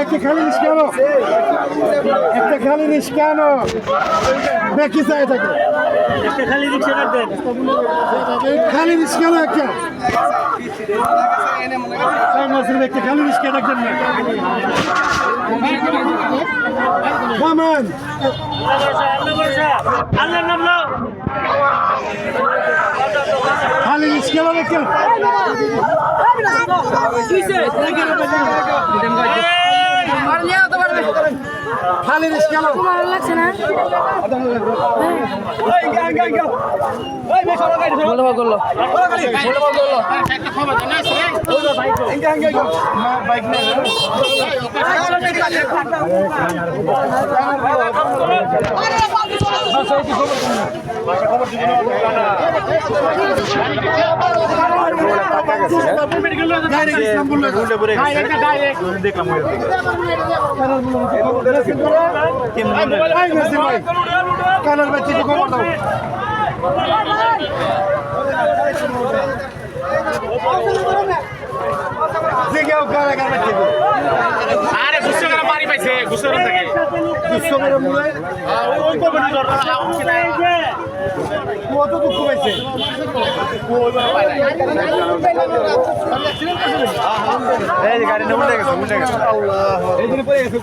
একটা খালি রিস্কানো একটা খালি রিস্কানো দেখি চাই থাকে একটা খালি রিক্সা রাখবেন খালি রিস্কানো একটা একটা খালি রিস্কা রাখবেন না মামান আল্লাহর নাম নাও খালি রিস্কানো একটা খালি রিস্কানো ভালো লাগছে না কানার বাচ্চা খবর দাও আরে গুচ্ছ করে মারি পাইছে গুচ্ছ করে থাকে গুচ্ছ করে মুলে ওই কমিটি দরকার কত দুঃখ পাইছে এই গাড়ি নিয়ে উল্টে গেছে আল্লাহ এই দিন পরে গেছে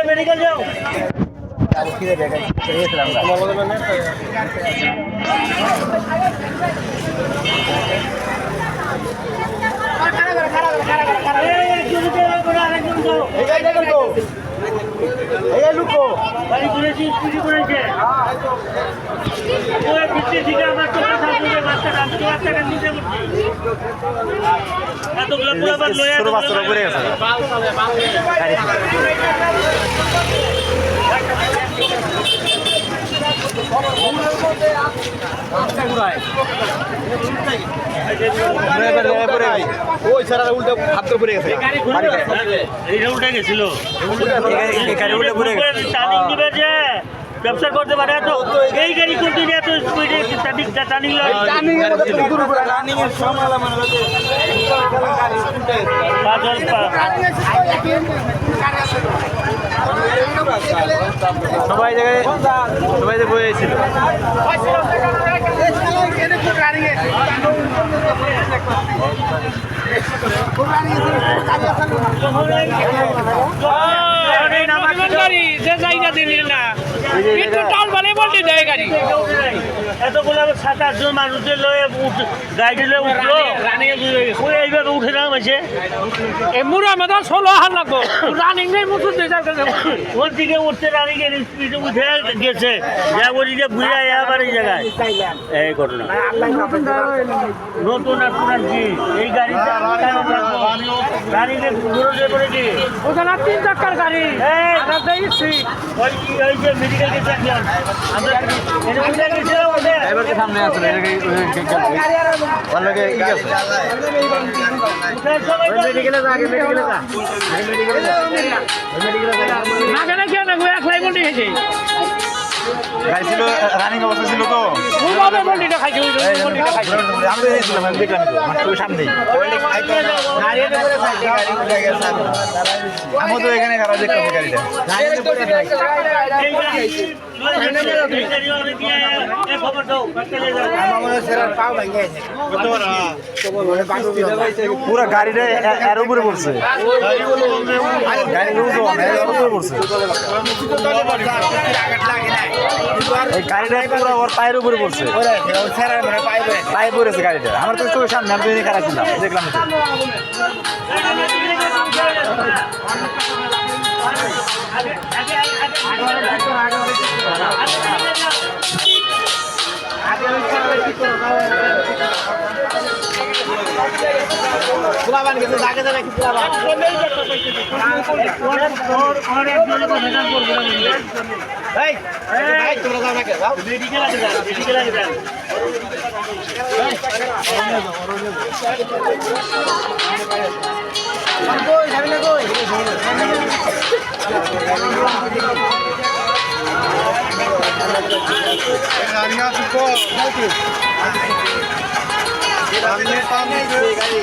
মেডিকেল যাও গাড়ি করেছি স্কুটি করেছে ভিত্তি থেকে আমার বাচ্চাটা নিতে এতগুলো পুরো লয়ে বাচ্চারা পড়ে গেছে ওই সারা উল্টো হাত পড়ে গেছে এইটা উঠে গেছিল টার্নিং দিবে যে ব্যবসা করতে পারে এত এই গাড়ি করতে এত স্পিডে টার্নিং সবাই জায়গায় সবাই যে বয়েছিল এতগুলো 7-8 জন মানুষের লয়ে গাড়ি লয়ে উঠলো এইভাবে উঠে নাম আছে মুরা মেদা 16 হাজার লাগবো রানিং নেই মুঠু ওর দিকে উঠতে রানিং এর স্পিডে উঠে গেছে যা বলি যে ঘুরে আবার এই জায়গায় এই ঘটনা নতুন আপনার কি এই গাড়িটা রানিং এর ঘুরে পড়ে কি ওখানে 3 চাকার গাড়ি আমরা যাইছি ওই যে মেডিকেল কেস রাখলাম আমরা এটা উঠে গেছে এবারে সামনে আসলে ওটাকে কি আছে মেডিকেলে যা আগে মেডিকেলে যা মাঝে না কেন গো একলাই বলতে হয়েছে গাড়ি ছিল রানিং অবস্থা ছিল তো ওভাবে বলটিটা খাইছে ওই বলটিটা খাইছে আমি তো এসেছিলাম আমি দেখলাম তো মাত্র সামনেই আমি তো এখানে খারাপ দেখলাম গাড়িটা পুরো গাড়িটা এর উপরে পড়ছে গাড়ির উপরে পড়ছে এই গাড়িটা পুরো ওর পায়ের উপরে পড়ছে পায়ে পড়েছে গাড়িটা আমার তো চোখের সামনে আমি তো খারাপ ছিলাম দেখলাম পোলাবান গেছে জাগে জাগে কি পোলাবান এই ভাই তোমরা যাও না কে যাও এদিকে লাগে যান, এদিকে লাগে যান। কই যাবি না কই গাড়ি